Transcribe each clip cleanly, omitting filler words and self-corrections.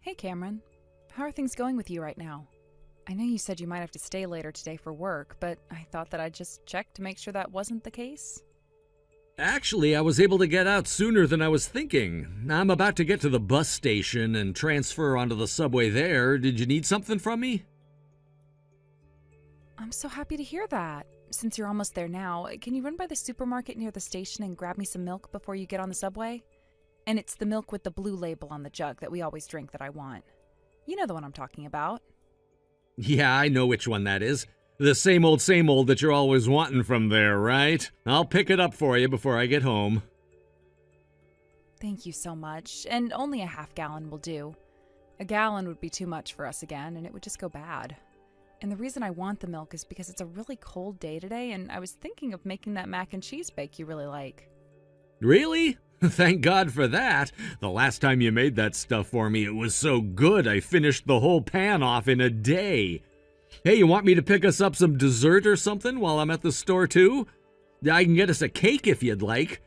Hey Cameron, how are things going with you right now? I know you said you might have to stay later today for work, but I thought that I'd just check to make sure that wasn't the case. Actually, I was able to get out sooner than I was thinking. I'm about to get to the bus station and transfer onto the subway there. Did you need something from me? I'm so happy to hear that. Since you're almost there now, can you run by the supermarket near the station and grab me some milk before you get on the subway? And it's the milk with the blue label on the jug that we always drink that I want. You know the one I'm talking about. Yeah, I know which one that is. The same old that you're always wanting from there, right? I'll pick it up for you before I get home. Thank you so much, and only a half gallon will do. A gallon would be too much for us again, and it would just go bad. And the reason I want the milk is because it's a really cold day today, and I was thinking of making that mac and cheese bake you really like. Really? Thank God for that. The last time you made that stuff for me, it was so good I finished the whole pan off in a day. Hey, you want me to pick us up some dessert or something while I'm at the store too? I can get us a cake if you'd like.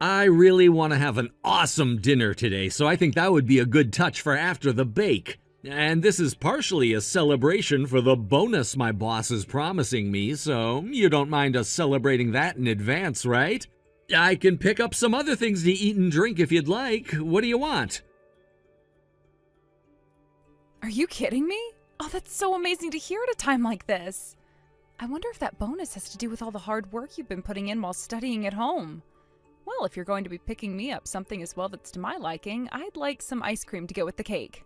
I really want to have an awesome dinner today, so I think that would be a good touch for after the bake. And this is partially a celebration for the bonus my boss is promising me, so you don't mind us celebrating that in advance, right? I can pick up some other things to eat and drink if you'd like. What do you want? Are you kidding me? Oh, that's so amazing to hear at a time like this. I wonder if that bonus has to do with all the hard work you've been putting in while studying at home. Well, if you're going to be picking me up something as well that's to my liking, I'd like some ice cream to go with the cake.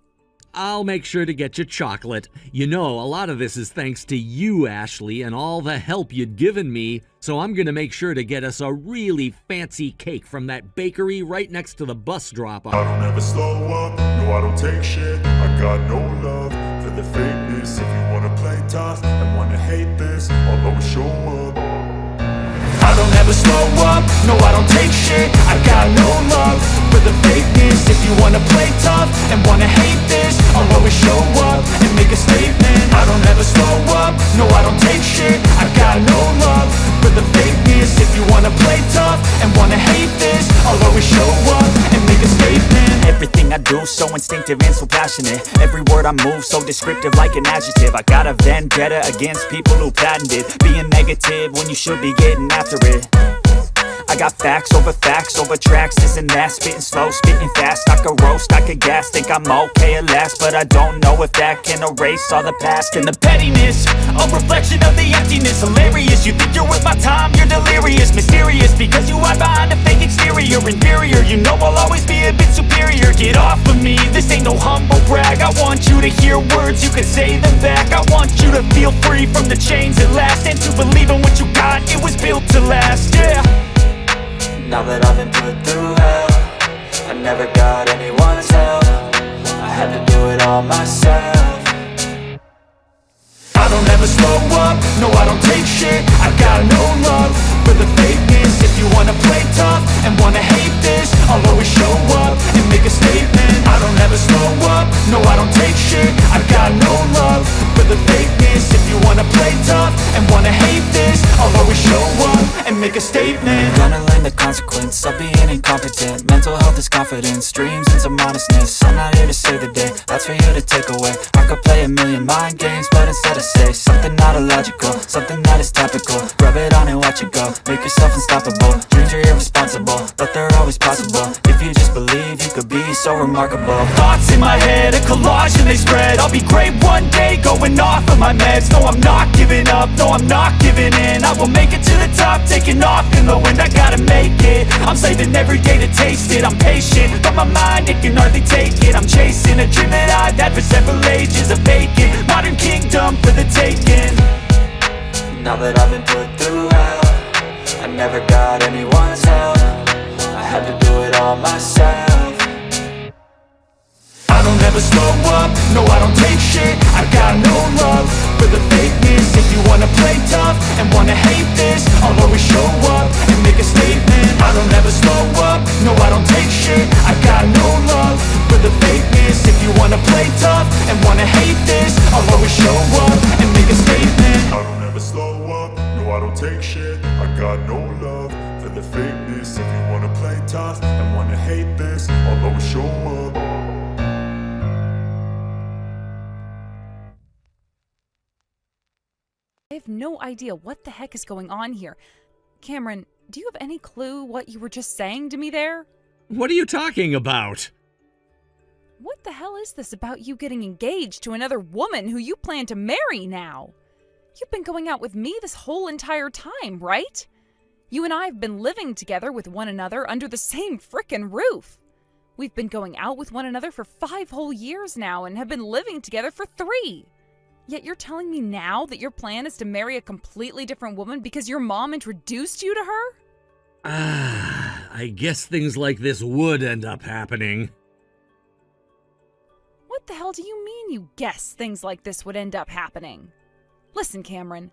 I'll make sure to get you chocolate. You know, a lot of this is thanks to you, Ashley, and all the help you'd given me, so I'm gonna make sure to get us a really fancy cake from that bakery right next to the bus drop-off. I don't ever slow up, no I don't take shit. I got no love for the fakeness. If you wanna play tough and wanna hate this, I'll always show up. I don't ever slow up, no I don't take shit. I got no love for the fakeness. If you wanna play tough and wanna hate this, I'll always show up and make a statement. I don't ever slow up, no I don't take shit. I got no love for the fakeness. If you wanna play tough and wanna hate this, I'll always show up and make a statement. Everything I do so instinctive and so passionate. Every word I move so descriptive like an adjective. I got a vendetta against people who patented being negative when you should be getting after it. I got facts over tracks, this and that. Spitting slow, spitting fast, I could roast, I could gas. Think I'm okay at last, but I don't know if that can erase all the past. And the pettiness, a reflection of the emptiness. Hilarious, you think you're worth my time, you're delirious. Mysterious, because you hide behind a fake exterior. Inferior, you know I'll always be a bit superior. Get off of me, this ain't no humble brag. I want you to hear words, you can say them back. I want you to feel free from the chains at last, and to believe in what you got, it was built to last, yeah. Now that I've been put through hell, I never got anyone's help. I had to do it all myself. I don't ever slow up, no I don't take shit. I got no love for the fakeness. If you wanna play tough and wanna hate this, I'll always show up and make a statement. I don't ever slow up, no I don't take shit. I got no love for the fakeness. If you wanna play tough and wanna hate this, I'll always show up and make a statement. Gonna learn the consequence of being incompetent. Mental health is confidence, dreams and some honestness. I'm not here to save the day, that's for you to take away. I could play a million mind games, but instead I say something not illogical, something that is topical. Rub it on and watch it go, make yourself unstoppable. Dreams are irresponsible, but they're always possible. If you just believe, you could be so remarkable. Thoughts in my head, a collage and they spread. I'll be great one day, going off of my meds. No, I'm not giving up, no, I'm not giving in. I will make it to the top, taking off in the wind. I gotta make it, I'm saving every day to taste it. I'm patient, but my mind, it can hardly take it. I'm chasing a dream that I've had for several ages. A vacant, modern kingdom for the taking. Now that I've been put through hell, I never got anyone's help. I had to do it all myself. I don't ever slow up, no I don't take shit. I got no love for the fakeness. If you wanna play tough and wanna hate this, I'll always show up and make a statement. I don't ever slow up, no I don't take shit. I got no love for the fakeness. If you wanna play tough and wanna hate this, I'll always show up and make a statement. I don't ever slow up, no I don't take shit. I got no love for the fakeness. If you wanna play tough and wanna hate this, I'll always show up. I have no idea what the heck is going on here. Cameron, do you have any clue what you were just saying to me there? What are you talking about? What the hell is this about you getting engaged to another woman who you plan to marry now? You've been going out with me this whole entire time, right? You and I have been living together with one another under the same frickin' roof. We've been going out with one another for 5 whole years now and have been living together for 3. Yet you're telling me now that your plan is to marry a completely different woman because your mom introduced you to her? I guess things like this would end up happening. What the hell do you mean you guess things like this would end up happening? Listen, Cameron,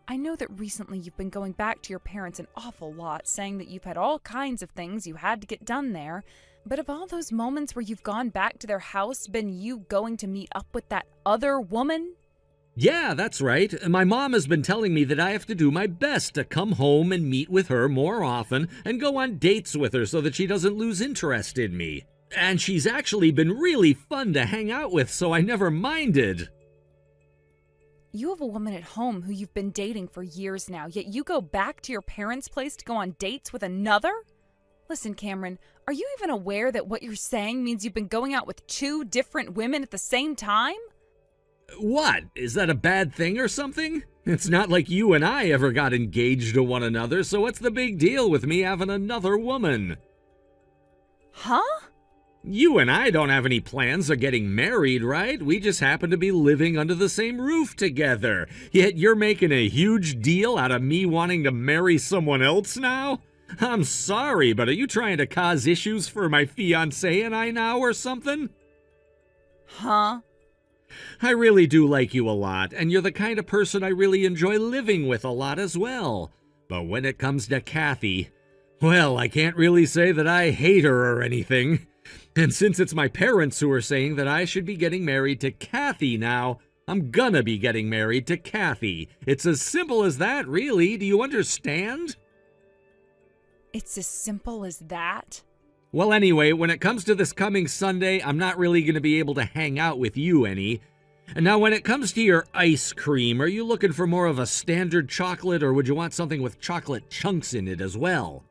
I know that recently you've been going back to your parents an awful lot, saying that you've had all kinds of things you had to get done there, but have all those moments where you've gone back to their house been you going to meet up with that other woman? Yeah, that's right. My mom has been telling me that I have to do my best to come home and meet with her more often and go on dates with her so that she doesn't lose interest in me. And she's actually been really fun to hang out with, so I never minded. You have a woman at home who you've been dating for years now, yet you go back to your parents' place to go on dates with another? Listen, Cameron, are you even aware that what you're saying means you've been going out with 2 different women at the same time? What? Is that a bad thing or something? It's not like you and I ever got engaged to one another, so what's the big deal with me having another woman? Huh? You and I don't have any plans of getting married, right? We just happen to be living under the same roof together. Yet you're making a huge deal out of me wanting to marry someone else now? I'm sorry, but are you trying to cause issues for my fiancé and I now or something? Huh? I really do like you a lot, and you're the kind of person I really enjoy living with a lot as well. But when it comes to Kathy, well, I can't really say that I hate her or anything. And since it's my parents who are saying that I should be getting married to Kathy now, I'm gonna be getting married to Kathy. It's as simple as that, really. Do you understand? It's as simple as that? Well, anyway, when it comes to this coming Sunday, I'm not really going to be able to hang out with you any. And now when it comes to your ice cream, are you looking for more of a standard chocolate or would you want something with chocolate chunks in it as well?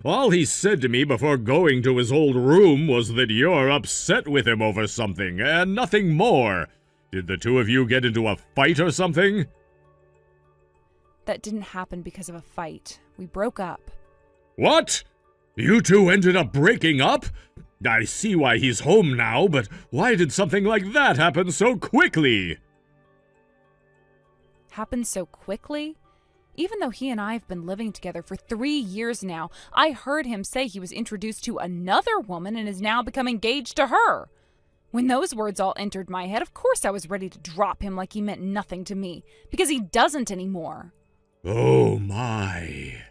All he said to me before going to his old room was that you're upset with him over something, and nothing more. Did the 2 of you get into a fight or something? That didn't happen because of a fight. We broke up. What? You 2 ended up breaking up? I see why he's home now, but why did something like that happen so quickly? Happened so quickly? Even though he and I have been living together for 3 years now, I heard him say he was introduced to another woman and is now become engaged to her. When those words all entered my head, of course I was ready to drop him like he meant nothing to me, because he doesn't anymore. Oh my.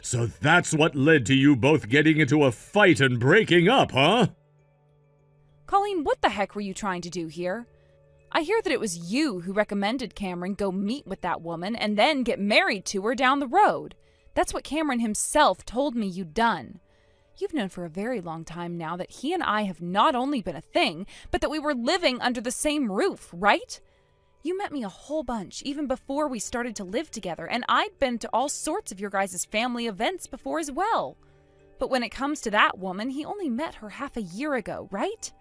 So that's what led to you both getting into a fight and breaking up, huh? Colleen, what the heck were you trying to do here? I hear that it was you who recommended Cameron go meet with that woman and then get married to her down the road. That's what Cameron himself told me you'd done. You've known for a very long time now that he and I have not only been a thing, but that we were living under the same roof, right? You met me a whole bunch even before we started to live together, and I'd been to all sorts of your guys' family events before as well. But when it comes to that woman, he only met her half a year ago, right?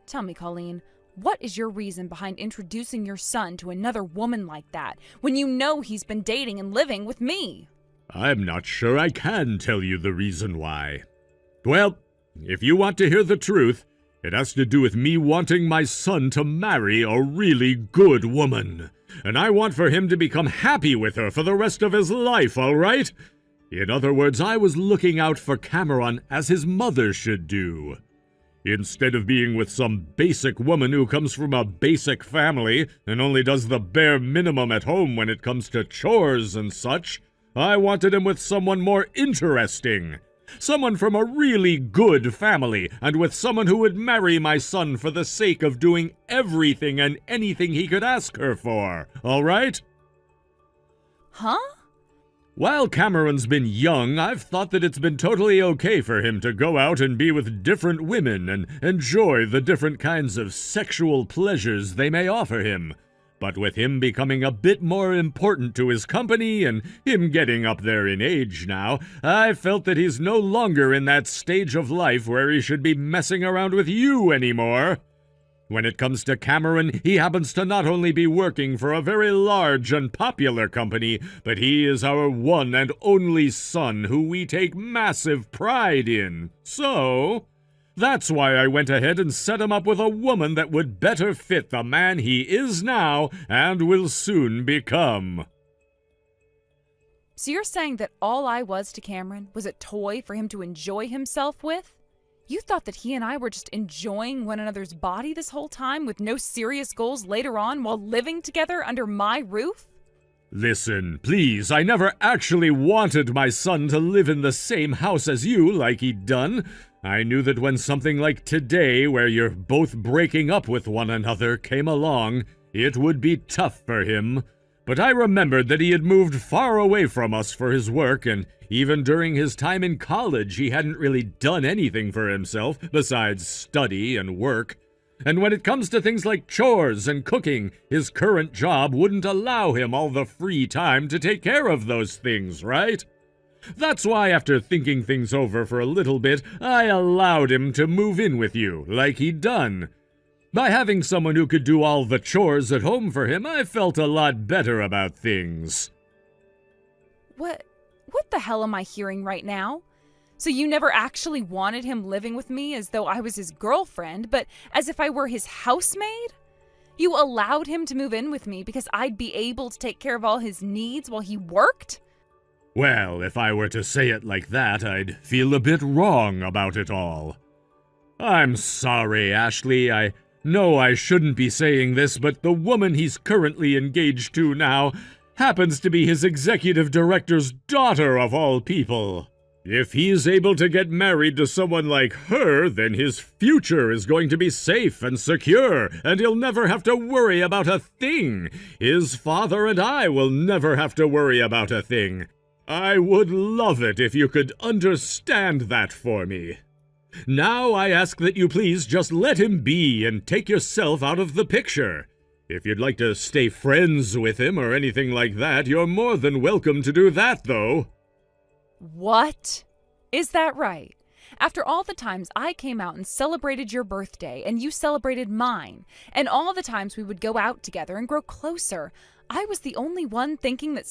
Tell me, Colleen, what is your reason behind introducing your son to another woman like that when you know he's been dating and living with me? I'm not sure I can tell you the reason why. Well, if you want to hear the truth, it has to do with me wanting my son to marry a really good woman. And I want for him to become happy with her for the rest of his life, all right? In other words, I was looking out for Cameron as his mother should do. Instead of being with some basic woman who comes from a basic family and only does the bare minimum at home when it comes to chores and such, I wanted him with someone more interesting. Someone from a really good family, and with someone who would marry my son for the sake of doing everything and anything he could ask her for, all right? Huh? While Cameron's been young, I've thought that it's been totally okay for him to go out and be with different women and enjoy the different kinds of sexual pleasures they may offer him. But with him becoming a bit more important to his company and him getting up there in age now, I felt that he's no longer in that stage of life where he should be messing around with you anymore. When it comes to Cameron, he happens to not only be working for a very large and popular company, but he is our one and only son who we take massive pride in. So that's why I went ahead and set him up with a woman that would better fit the man he is now and will soon become. So you're saying that all I was to Cameron was a toy for him to enjoy himself with? You thought that he and I were just enjoying one another's body this whole time with no serious goals later on while living together under my roof? Listen, please, I never actually wanted my son to live in the same house as you like he'd done. I knew that when something like today, where you're both breaking up with one another, came along, it would be tough for him. But I remembered that he had moved far away from us for his work, and even during his time in college, he hadn't really done anything for himself besides study and work. And when it comes to things like chores and cooking, his current job wouldn't allow him all the free time to take care of those things, right? That's why, after thinking things over for a little bit, I allowed him to move in with you, like he'd done. By having someone who could do all the chores at home for him, I felt a lot better about things. What the hell am I hearing right now? So you never actually wanted him living with me as though I was his girlfriend, but as if I were his housemaid? You allowed him to move in with me because I'd be able to take care of all his needs while he worked? Well, if I were to say it like that, I'd feel a bit wrong about it all. I'm sorry, Ashley. I know I shouldn't be saying this, but the woman he's currently engaged to now happens to be his executive director's daughter of all people. If he's able to get married to someone like her, then his future is going to be safe and secure, and he'll never have to worry about a thing. His father and I will never have to worry about a thing. I would love it if you could understand that for me. Now I ask that you please just let him be and take yourself out of the picture. If you'd like to stay friends with him or anything like that, you're more than welcome to do that, though. What? Is that right? After all the times I came out and celebrated your birthday and you celebrated mine, and all the times we would go out together and grow closer, I was the only one thinking that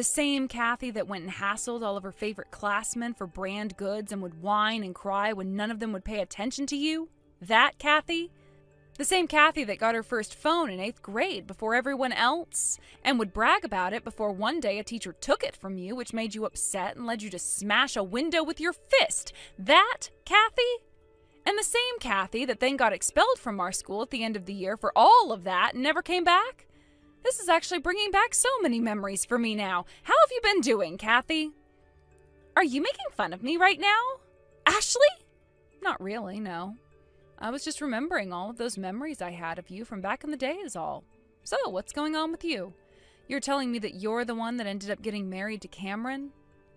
The same Kathy that went and hassled all of her favorite classmen for brand goods and would whine and cry when none of them would pay attention to you? That Kathy? The same Kathy that got her first phone in 8th grade before everyone else and would brag about it before one day a teacher took it from you, which made you upset and led you to smash a window with your fist. That Kathy? And the same Kathy that then got expelled from our school at the end of the year for all of that and never came back? This is actually bringing back so many memories for me now. How have you been doing, Kathy? Are you making fun of me right now? Ashley? Not really, no. I was just remembering all of those memories I had of you from back in the day is all. So, what's going on with you? You're telling me that you're the one that ended up getting married to Cameron?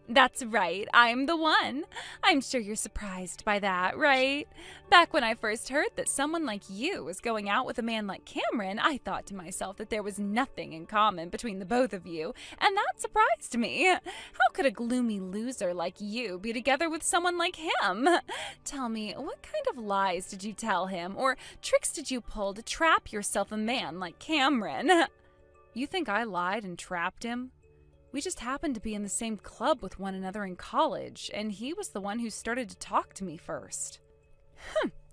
That's right, I'm the one. I'm sure you're surprised by that, right? Back when I first heard that someone like you was going out with a man like Cameron, I thought to myself that there was nothing in common between the both of you, and that surprised me. How could a gloomy loser like you be together with someone like him? Tell me, what kind of lies did you tell him, or tricks did you pull to trap yourself a man like Cameron? You think I lied and trapped him? We just happened to be in the same club with one another in college, and he was the one who started to talk to me first.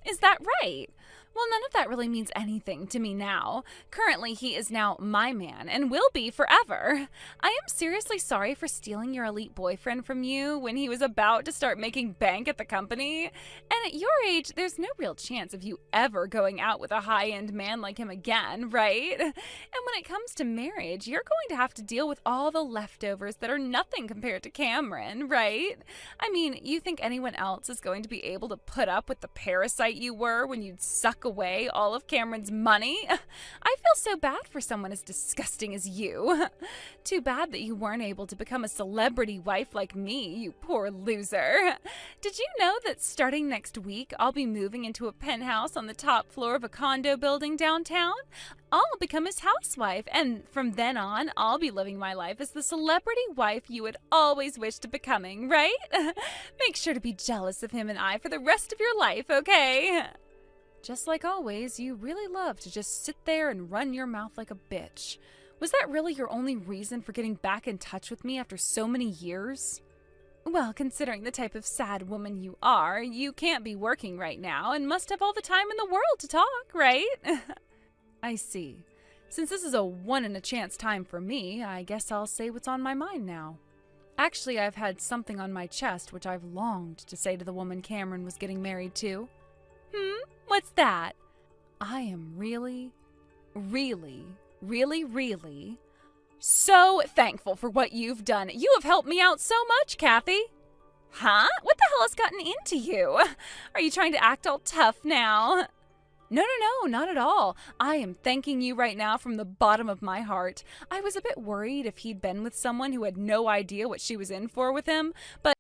Is that right? Well, none of that really means anything to me now. Currently, he is now my man and will be forever. I am seriously sorry for stealing your elite boyfriend from you when he was about to start making bank at the company. And at your age, there's no real chance of you ever going out with a high-end man like him again, right? And when it comes to marriage, you're going to have to deal with all the leftovers that are nothing compared to Cameron, right? I mean, you think anyone else is going to be able to put up with the parasite you were when you'd suck away all of Cameron's money? I feel so bad for someone as disgusting as you. Too bad that you weren't able to become a celebrity wife like me, you poor loser. Did you know that starting next week, I'll be moving into a penthouse on the top floor of a condo building downtown? I'll become his housewife, and from then on, I'll be living my life as the celebrity wife you had always wished to becoming, right? Make sure to be jealous of him and I for the rest of your life, okay? Just like always, you really love to just sit there and run your mouth like a bitch. Was that really your only reason for getting back in touch with me after so many years? Well, considering the type of sad woman you are, you can't be working right now and must have all the time in the world to talk, right? I see. Since this is a one-in-a-chance time for me, I guess I'll say what's on my mind now. Actually, I've had something on my chest which I've longed to say to the woman Cameron was getting married to. What's that? I am really so thankful for what you've done. You have helped me out so much, Kathy. Huh? What the hell has gotten into you? Are you trying to act all tough now? No, not at all. I am thanking you right now from the bottom of my heart. I was a bit worried if he'd been with someone who had no idea what she was in for with him, but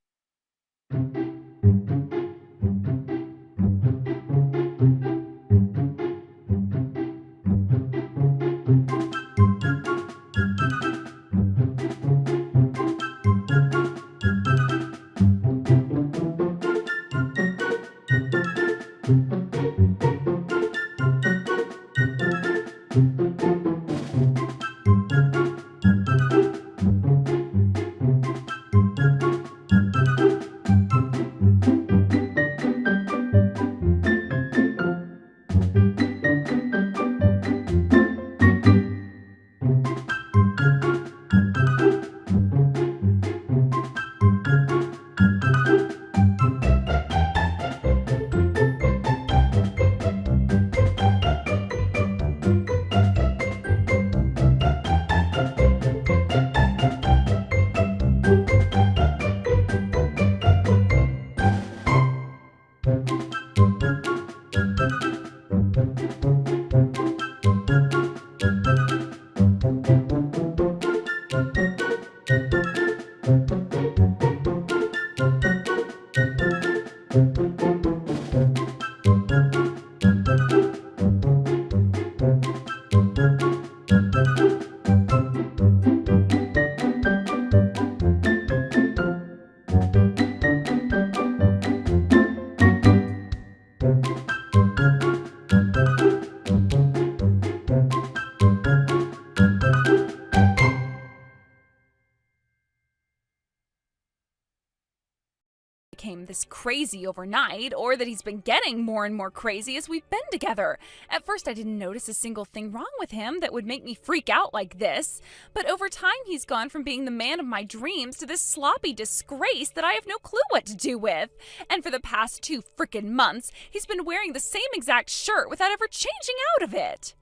this crazy overnight, or that he's been getting more and more crazy as we've been together. At first, I didn't notice a single thing wrong with him that would make me freak out like this, but over time, he's gone from being the man of my dreams to this sloppy disgrace that I have no clue what to do with. And for the past 2 frickin' months, he's been wearing the same exact shirt without ever changing out of it.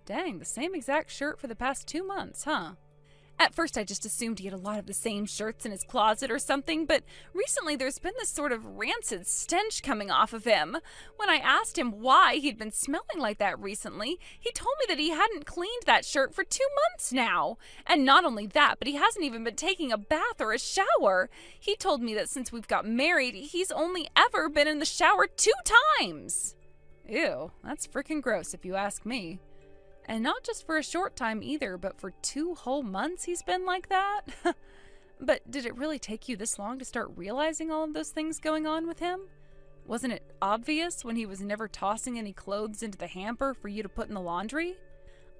Dang, the same exact shirt for the past 2 months, huh? At first, I just assumed he had a lot of the same shirts in his closet or something, but recently there's been this sort of rancid stench coming off of him. When I asked him why he'd been smelling like that recently, he told me that he hadn't cleaned that shirt for 2 months now. And not only that, but he hasn't even been taking a bath or a shower. He told me that since we've got married, he's only ever been in the shower 2 times. Ew, that's freaking gross if you ask me. And not just for a short time either, but for 2 whole months he's been like that? But did it really take you this long to start realizing all of those things going on with him? Wasn't it obvious when he was never tossing any clothes into the hamper for you to put in the laundry?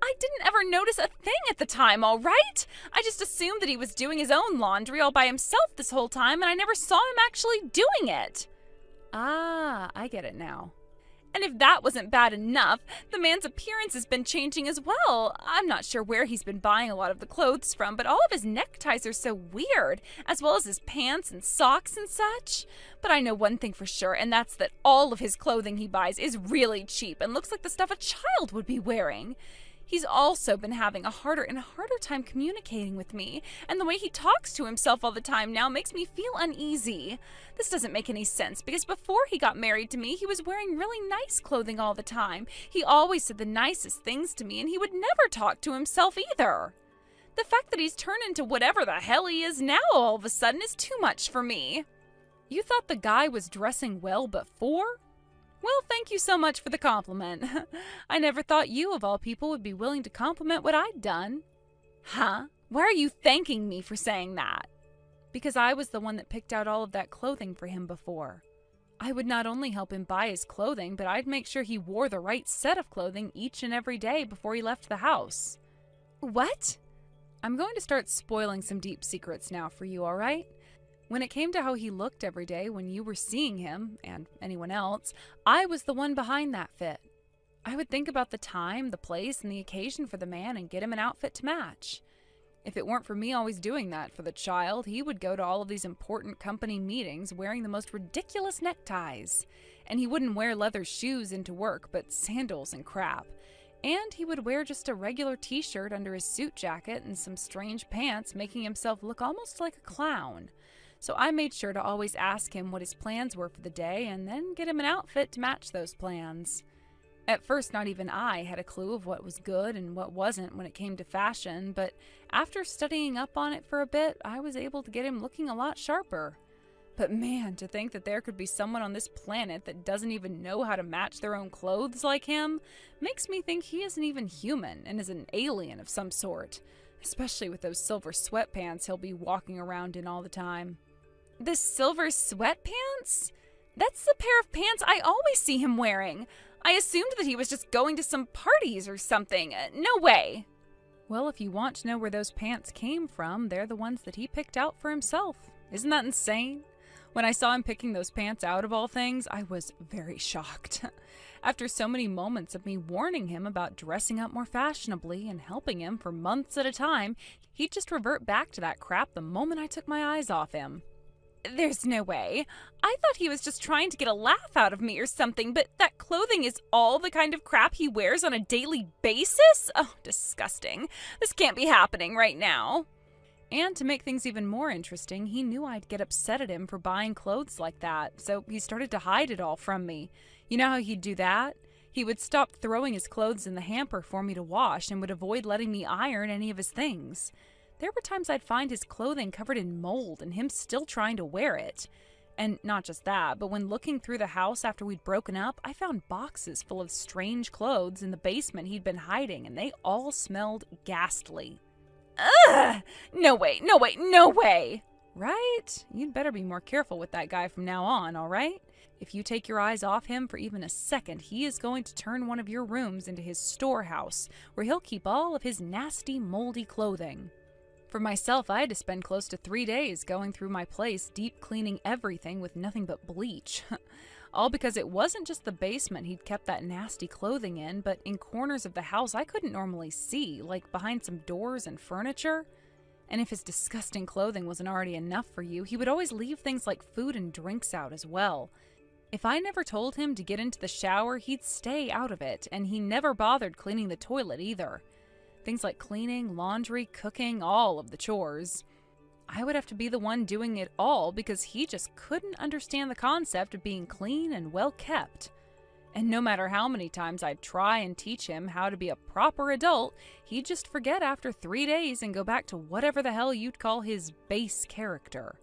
I didn't ever notice a thing at the time, all right? I just assumed that he was doing his own laundry all by himself this whole time, and I never saw him actually doing it. Ah, I get it now. And if that wasn't bad enough, the man's appearance has been changing as well. I'm not sure where he's been buying a lot of the clothes from, but all of his neckties are so weird, as well as his pants and socks and such. But I know one thing for sure, and that's that all of his clothing he buys is really cheap and looks like the stuff a child would be wearing. He's also been having a harder and harder time communicating with me, and the way he talks to himself all the time now makes me feel uneasy. This doesn't make any sense, because before he got married to me, he was wearing really nice clothing all the time. He always said the nicest things to me, and he would never talk to himself either. The fact that he's turned into whatever the hell he is now all of a sudden is too much for me. You thought the guy was dressing well before? Well, thank you so much for the compliment. I never thought you, of all people, would be willing to compliment what I'd done. Huh? Why are you thanking me for saying that? Because I was the one that picked out all of that clothing for him before. I would not only help him buy his clothing, but I'd make sure he wore the right set of clothing each and every day before he left the house. What? I'm going to start spoiling some deep secrets now for you, all right? When it came to how he looked every day when you were seeing him, and anyone else, I was the one behind that fit. I would think about the time, the place, and the occasion for the man and get him an outfit to match. If it weren't for me always doing that for the child, he would go to all of these important company meetings wearing the most ridiculous neckties. And he wouldn't wear leather shoes into work, but sandals and crap. And he would wear just a regular t-shirt under his suit jacket and some strange pants, making himself look almost like a clown. So I made sure to always ask him what his plans were for the day and then get him an outfit to match those plans. At first, not even I had a clue of what was good and what wasn't when it came to fashion, but after studying up on it for a bit, I was able to get him looking a lot sharper. But man, to think that there could be someone on this planet that doesn't even know how to match their own clothes like him makes me think he isn't even human and is an alien of some sort, especially with those silver sweatpants he'll be walking around in all the time. The silver sweatpants? That's the pair of pants I always see him wearing. I assumed that he was just going to some parties or something. No way. Well, if you want to know where those pants came from, they're the ones that he picked out for himself. Isn't that insane? When I saw him picking those pants out of all things, I was very shocked. After so many moments of me warning him about dressing up more fashionably and helping him for months at a time, he'd just revert back to that crap the moment I took my eyes off him. There's no way. I thought he was just trying to get a laugh out of me or something, but that clothing is all the kind of crap he wears on a daily basis? Oh, disgusting. This can't be happening right now. And to make things even more interesting, he knew I'd get upset at him for buying clothes like that, so he started to hide it all from me. You know how he'd do that? He would stop throwing his clothes in the hamper for me to wash and would avoid letting me iron any of his things. There were times I'd find his clothing covered in mold and him still trying to wear it. And not just that, but when looking through the house after we'd broken up, I found boxes full of strange clothes in the basement he'd been hiding, and they all smelled ghastly. Ugh! No way, no way, no way! Right? You'd better be more careful with that guy from now on, all right? If you take your eyes off him for even a second, he is going to turn one of your rooms into his storehouse, where he'll keep all of his nasty, moldy clothing. For myself, I had to spend close to 3 days going through my place, deep cleaning everything with nothing but bleach. All because it wasn't just the basement he'd kept that nasty clothing in, but in corners of the house I couldn't normally see, like behind some doors and furniture. And if his disgusting clothing wasn't already enough for you, he would always leave things like food and drinks out as well. If I never told him to get into the shower, he'd stay out of it, and he never bothered cleaning the toilet either. Things like cleaning, laundry, cooking, all of the chores. I would have to be the one doing it all because he just couldn't understand the concept of being clean and well kept. And no matter how many times I'd try and teach him how to be a proper adult, he'd just forget after 3 days and go back to whatever the hell you'd call his base character.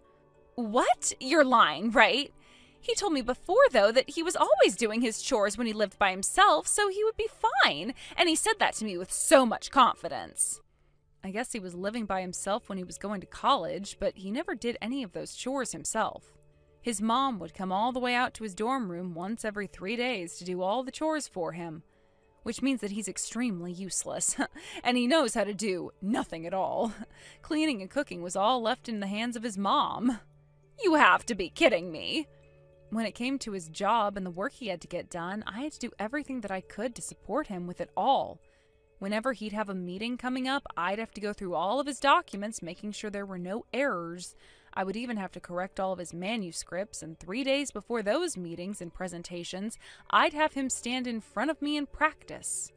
What? You're lying, right? He told me before, though, that he was always doing his chores when he lived by himself, so he would be fine. And he said that to me with so much confidence. I guess he was living by himself when he was going to college, but he never did any of those chores himself. His mom would come all the way out to his dorm room once every 3 days to do all the chores for him, which means that he's extremely useless, and he knows how to do nothing at all. Cleaning and cooking was all left in the hands of his mom. You have to be kidding me. When it came to his job and the work he had to get done, I had to do everything that I could to support him with it all. Whenever he'd have a meeting coming up, I'd have to go through all of his documents, making sure there were no errors. I would even have to correct all of his manuscripts, and 3 days before those meetings and presentations, I'd have him stand in front of me and practice.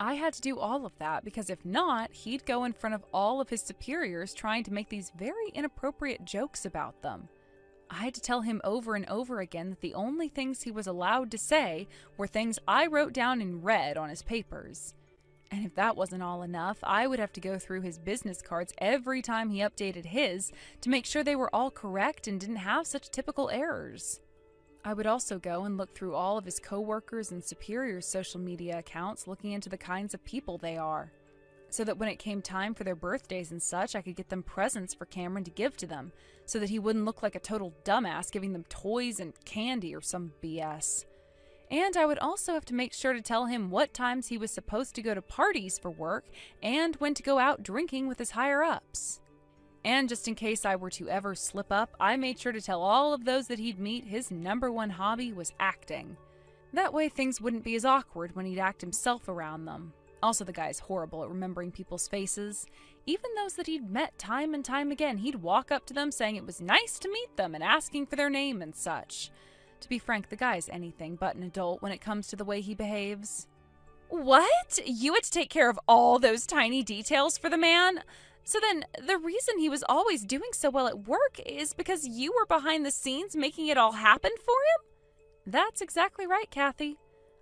I had to do all of that because if not, he'd go in front of all of his superiors trying to make these very inappropriate jokes about them. I had to tell him over and over again that the only things he was allowed to say were things I wrote down in red on his papers. And if that wasn't all enough, I would have to go through his business cards every time he updated his to make sure they were all correct and didn't have such typical errors. I would also go and look through all of his coworkers and superiors' social media accounts, looking into the kinds of people they are, so that when it came time for their birthdays and such, I could get them presents for Cameron to give to them, so that he wouldn't look like a total dumbass giving them toys and candy or some BS. And I would also have to make sure to tell him what times he was supposed to go to parties for work and when to go out drinking with his higher-ups. And just in case I were to ever slip up, I made sure to tell all of those that he'd meet his #1 hobby was acting. That way things wouldn't be as awkward when he'd act himself around them. Also, the guy's horrible at remembering people's faces. Even those that he'd met time and time again, he'd walk up to them saying it was nice to meet them and asking for their name and such. To be frank, the guy's anything but an adult when it comes to the way he behaves. What? You had to take care of all those tiny details for the man? So then, the reason he was always doing so well at work is because you were behind the scenes making it all happen for him? That's exactly right, Kathy.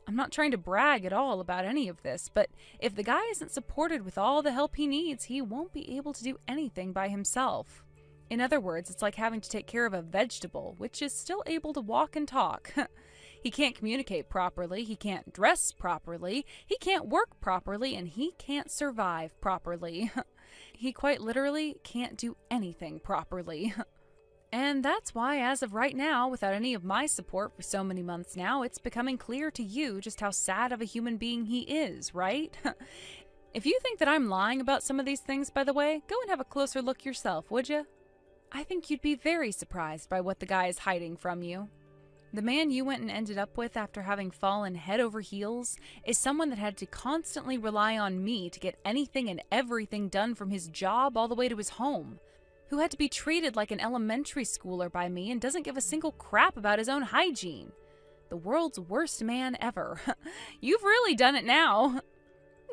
I'm not trying to brag at all about any of this, but if the guy isn't supported with all the help he needs, he won't be able to do anything by himself. In other words, it's like having to take care of a vegetable, which is still able to walk and talk. He can't communicate properly, he can't dress properly, he can't work properly, and he can't survive properly. He quite literally can't do anything properly. And that's why, as of right now, without any of my support for so many months now, it's becoming clear to you just how sad of a human being he is, right? If you think that I'm lying about some of these things, by the way, go and have a closer look yourself, would you? I think you'd be very surprised by what the guy is hiding from you. The man you went and ended up with after having fallen head over heels is someone that had to constantly rely on me to get anything and everything done from his job all the way to his home, who had to be treated like an elementary schooler by me and doesn't give a single crap about his own hygiene. The world's worst man ever. You've really done it now.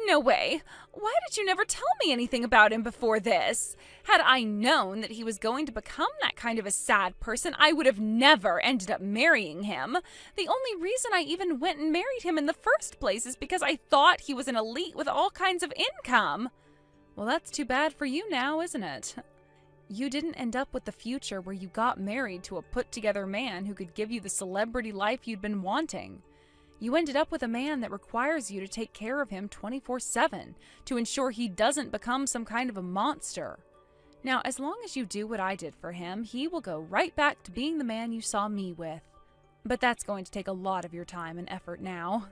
No way. Why did you never tell me anything about him before this? Had I known that he was going to become that kind of a sad person, I would have never ended up marrying him. The only reason I even went and married him in the first place is because I thought he was an elite with all kinds of income. Well, that's too bad for you now, isn't it? You didn't end up with the future where you got married to a put-together man who could give you the celebrity life you'd been wanting. You ended up with a man that requires you to take care of him 24/7 to ensure he doesn't become some kind of a monster. Now, as long as you do what I did for him, he will go right back to being the man you saw me with. But that's going to take a lot of your time and effort now.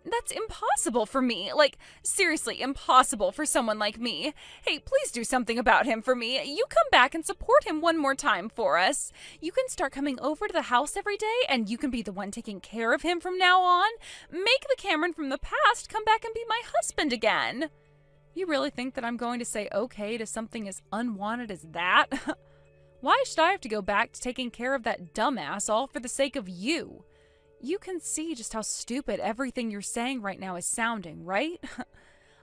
That's impossible for me. Like, seriously, impossible for someone like me. Hey, please do something about him for me. You come back and support him one more time for us. You can start coming over to the house every day, and you can be the one taking care of him from now on. Make the Cameron from the past come back and be my husband again. You really think that I'm going to say okay to something as unwanted as that? Why should I have to go back to taking care of that dumbass all for the sake of you? You can see just how stupid everything you're saying right now is sounding, right?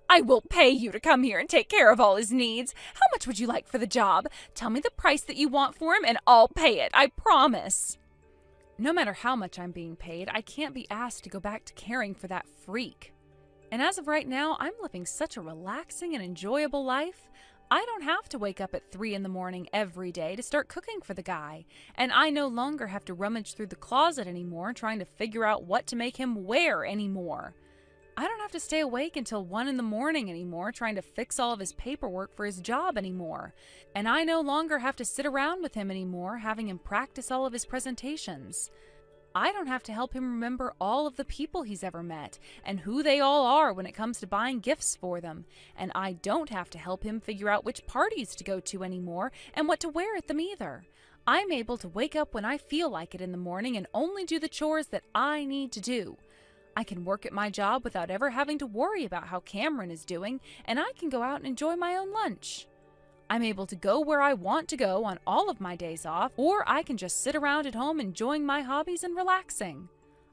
I will pay you to come here and take care of all his needs. How much would you like for the job? Tell me the price that you want for him and I'll pay it, I promise. No matter how much I'm being paid, I can't be asked to go back to caring for that freak. And as of right now, I'm living such a relaxing and enjoyable life. I don't have to wake up at 3 in the morning every day to start cooking for the guy, and I no longer have to rummage through the closet anymore trying to figure out what to make him wear anymore. I don't have to stay awake until 1 in the morning anymore trying to fix all of his paperwork for his job anymore, and I no longer have to sit around with him anymore having him practice all of his presentations. I don't have to help him remember all of the people he's ever met and who they all are when it comes to buying gifts for them. And I don't have to help him figure out which parties to go to anymore and what to wear at them either. I'm able to wake up when I feel like it in the morning and only do the chores that I need to do. I can work at my job without ever having to worry about how Cameron is doing, and I can go out and enjoy my own lunch. I'm able to go where I want to go on all of my days off, or I can just sit around at home enjoying my hobbies and relaxing.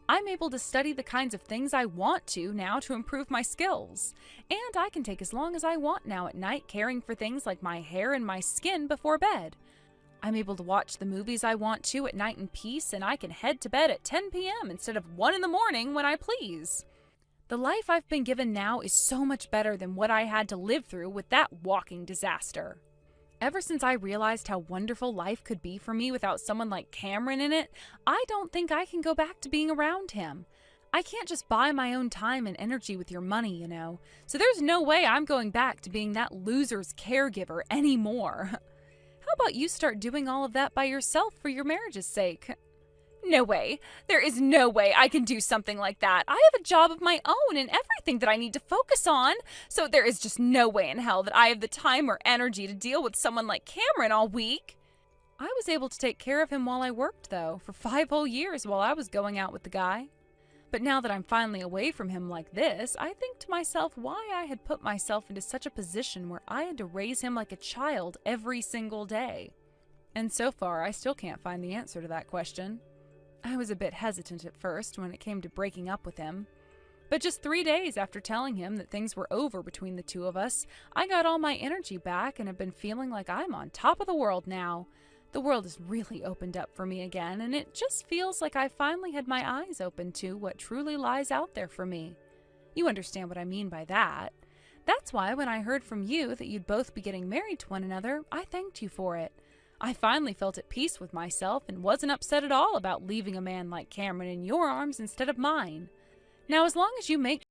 I'm able to study the kinds of things I want to now to improve my skills. And I can take as long as I want now at night caring for things like my hair and my skin before bed. I'm able to watch the movies I want to at night in peace, and I can head to bed at 10 p.m. instead of 1 in the morning when I please. The life I've been given now is so much better than what I had to live through with that walking disaster. Ever since I realized how wonderful life could be for me without someone like Cameron in it, I don't think I can go back to being around him. I can't just buy my own time and energy with your money, you know, so there's no way I'm going back to being that loser's caregiver anymore. How about you start doing all of that by yourself for your marriage's sake? No way. There is no way I can do something like that. I have a job of my own and everything that I need to focus on. So there is just no way in hell that I have the time or energy to deal with someone like Cameron all week. I was able to take care of him while I worked, though, for 5 whole years while I was going out with the guy. But now that I'm finally away from him like this, I think to myself why I had put myself into such a position where I had to raise him like a child every single day. And so far, I still can't find the answer to that question. I was a bit hesitant at first when it came to breaking up with him. But just 3 days after telling him that things were over between the two of us, I got all my energy back and have been feeling like I'm on top of the world now. The world has really opened up for me again, and it just feels like I finally had my eyes open to what truly lies out there for me. You understand what I mean by that. That's why when I heard from you that you'd both be getting married to one another, I thanked you for it. I finally felt at peace with myself and wasn't upset at all about leaving a man like Cameron in your arms instead of mine. Now, as long as you make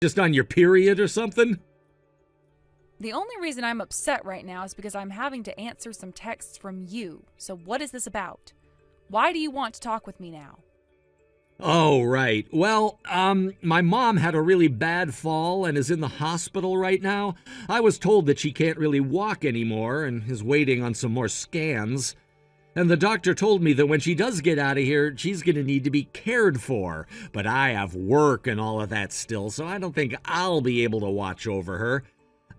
Just on your period or something? The only reason I'm upset right now is because I'm having to answer some texts from you. So what is this about? Why do you want to talk with me now? Oh, right. Well, my mom had a really bad fall and is in the hospital right now. I was told that she can't really walk anymore and is waiting on some more scans. And the doctor told me that when she does get out of here, she's going to need to be cared for. But I have work and all of that still, so I don't think I'll be able to watch over her.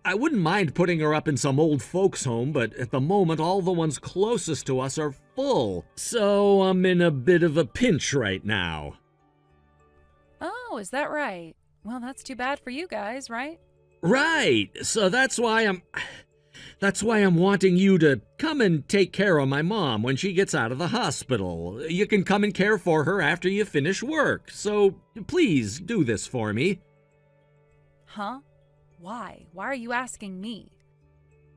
I wouldn't mind putting her up in some old folks' home, but at the moment, all the ones closest to us are full. So I'm in a bit of a pinch right now. Oh, is that right? Well, that's too bad for you guys, right? Right. So that's why I'm wanting you to come and take care of my mom when she gets out of the hospital. You can come and care for her after you finish work. So please do this for me. Huh? Why? Why are you asking me?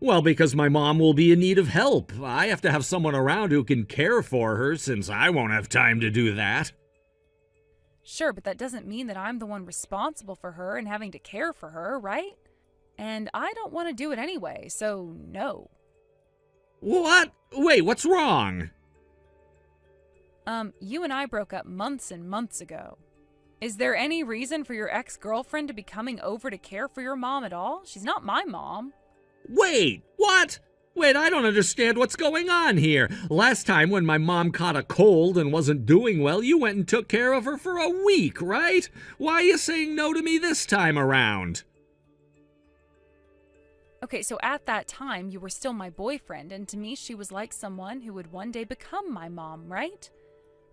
Well, because my mom will be in need of help. I have to have someone around who can care for her since I won't have time to do that. Sure, but that doesn't mean that I'm the one responsible for her and having to care for her, right? And I don't want to do it anyway, so no. What? Wait, what's wrong? You and I broke up months and months ago. Is there any reason for your ex-girlfriend to be coming over to care for your mom at all? She's not my mom. Wait, what? Wait, I don't understand what's going on here. Last time when my mom caught a cold and wasn't doing well, you went and took care of her for a week, right? Why are you saying no to me this time around? Okay, so at that time, you were still my boyfriend, and to me, she was like someone who would one day become my mom, right?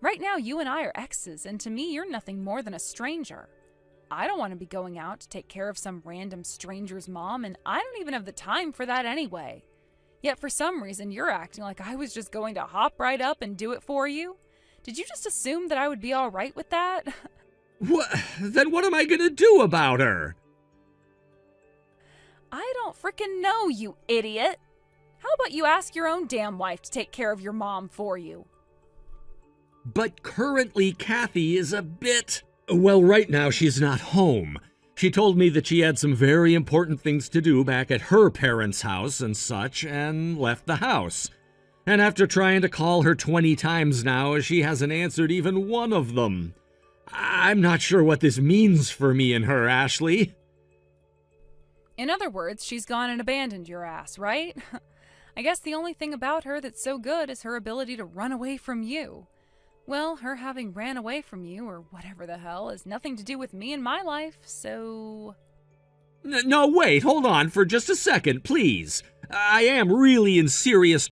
Right now, you and I are exes, and to me, you're nothing more than a stranger. I don't want to be going out to take care of some random stranger's mom, and I don't even have the time for that anyway. Yet for some reason, you're acting like I was just going to hop right up and do it for you. Did you just assume that I would be all right with that? Then what am I gonna do about her? I don't frickin' know, you idiot. How about you ask your own damn wife to take care of your mom for you? But currently, Kathy is a bit... Well, right now she's not home. She told me that she had some very important things to do back at her parents' house and such, and left the house. And after trying to call her 20 times now, she hasn't answered even one of them. I'm not sure what this means for me and her, Ashley. In other words, she's gone and abandoned your ass, right? I guess the only thing about her that's so good is her ability to run away from you. Well, her having ran away from you, or whatever the hell, has nothing to do with me and my life, so... No, wait, hold on for just a second, please. I am really in serious...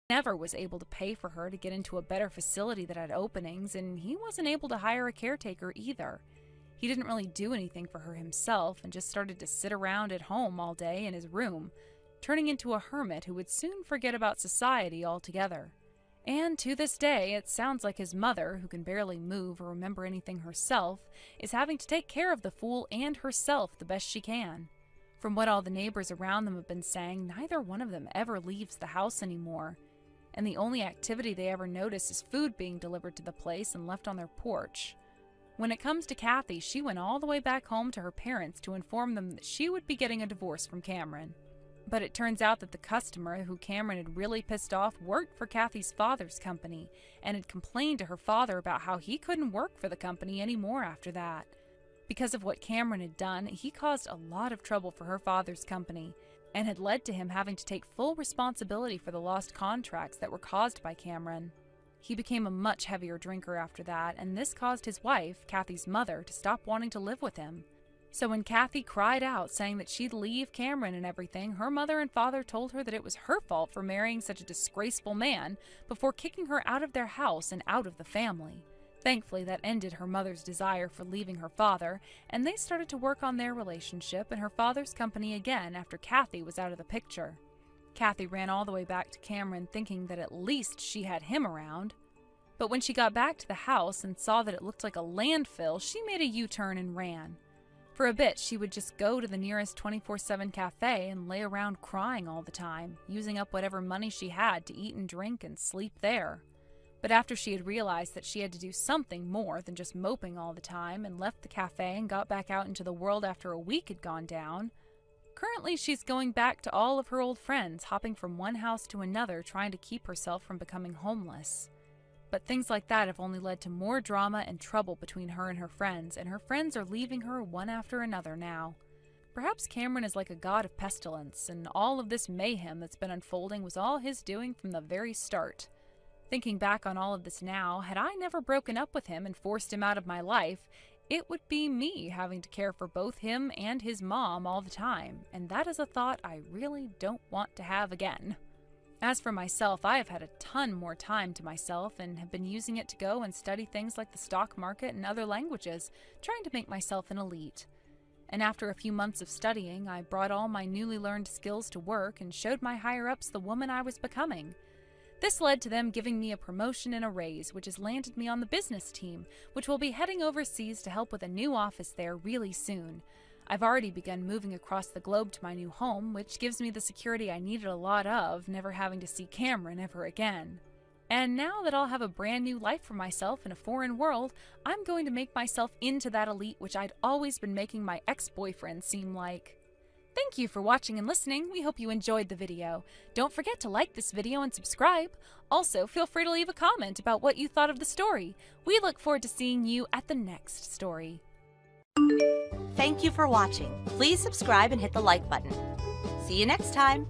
never was able to pay for her to get into a better facility that had openings, and he wasn't able to hire a caretaker either. He didn't really do anything for her himself and just started to sit around at home all day in his room, turning into a hermit who would soon forget about society altogether. And to this day, it sounds like his mother, who can barely move or remember anything herself, is having to take care of the fool and herself the best she can. From what all the neighbors around them have been saying, neither one of them ever leaves the house anymore, and the only activity they ever notice is food being delivered to the place and left on their porch. When it comes to Kathy, she went all the way back home to her parents to inform them that she would be getting a divorce from Cameron. But it turns out that the customer who Cameron had really pissed off worked for Kathy's father's company and had complained to her father about how he couldn't work for the company anymore after that. Because of what Cameron had done, he caused a lot of trouble for her father's company and had led to him having to take full responsibility for the lost contracts that were caused by Cameron. He became a much heavier drinker after that, and this caused his wife, Kathy's mother, to stop wanting to live with him. So when Kathy cried out saying that she'd leave Cameron and everything, her mother and father told her that it was her fault for marrying such a disgraceful man before kicking her out of their house and out of the family. Thankfully, that ended her mother's desire for leaving her father, and they started to work on their relationship and her father's company again after Kathy was out of the picture. Kathy ran all the way back to Cameron thinking that at least she had him around. But when she got back to the house and saw that it looked like a landfill, she made a U-turn and ran. For a bit, she would just go to the nearest 24/7 cafe and lay around crying all the time, using up whatever money she had to eat and drink and sleep there. But after she had realized that she had to do something more than just moping all the time and left the cafe and got back out into the world after a week had gone down, currently she's going back to all of her old friends, hopping from one house to another trying to keep herself from becoming homeless. But things like that have only led to more drama and trouble between her and her friends are leaving her one after another now. Perhaps Cameron is like a god of pestilence, and all of this mayhem that's been unfolding was all his doing from the very start. Thinking back on all of this now, had I never broken up with him and forced him out of my life, it would be me having to care for both him and his mom all the time, and that is a thought I really don't want to have again. As for myself, I have had a ton more time to myself and have been using it to go and study things like the stock market and other languages, trying to make myself an elite. And after a few months of studying, I brought all my newly learned skills to work and showed my higher-ups the woman I was becoming. This led to them giving me a promotion and a raise, which has landed me on the business team, which will be heading overseas to help with a new office there really soon. I've already begun moving across the globe to my new home, which gives me the security I needed a lot of, never having to see Cameron ever again. And now that I'll have a brand new life for myself in a foreign world, I'm going to make myself into that elite which I'd always been making my ex-boyfriend seem like. Thank you for watching and listening. We hope you enjoyed the video. Don't forget to like this video and subscribe. Also, feel free to leave a comment about what you thought of the story. We look forward to seeing you at the next story. Thank you for watching. Please subscribe and hit the like button. See you next time.